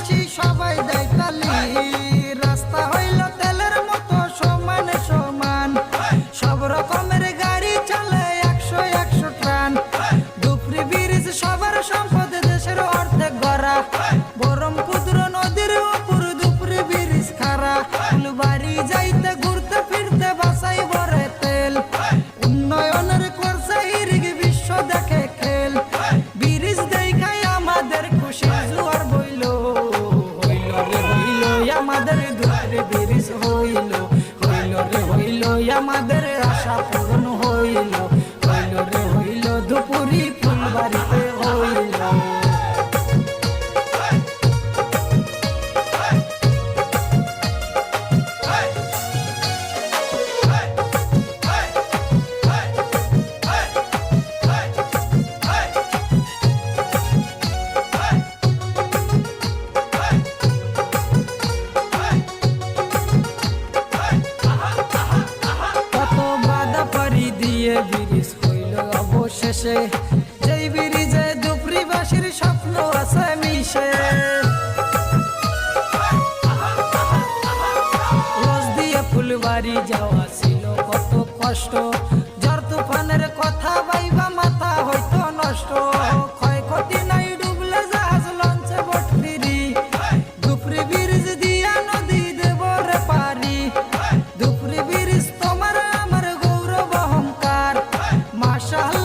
হাসি সবাই দেয় তালি, রাস্তা হইল তেলের মতো সমান সমান, সব রকমের গাড়ি চলে 100 ট্রান। ধুপরি ব্রিজ সবার সম্পদ, দেশের অর্ধেক গড়া, বরমপুত্র নদীর উপর ধুপরি ব্রিজ খাড়া। ফুলবাড়ি যাইতে ঘুরতে ফিরতে বাসাই ভরে তেল, উন্নয়নের করছে ইরিগ বিশ্ব দেখে খেল। ব্রিজ দেখাই আমাদের খুশি জোয়ার বইল, হইল রে হইল আমাদের ধুপরি ব্রিজ হইল, হইল রে হইল আমাদের আশা পূরণ হইল, হইল রে হইল ধুপরি ফুলবাড়িতে হইল। ব্রিজ হইল অবশেষে, যেই ব্রিজে ধুপরিবাসীর স্বপ্ন আছে মিশে। লজ দিয়ে ফুলবাড়ি যাওয়া ছিল কত কষ্ট, ঝড় তুফানের কথা ভাইবা মাথা হইতো নষ্ট। ক্ষয়ক্ষতি নাই ডুবলে জাহাজ লঞ্চে বোট ফিরি, ধুপরি ব্রিজ দিয়া নদী দেব রে পারি। ধুপরি ব্রিজ তোমার আমার গৌরব অহংকার, মাশাআল্লাহ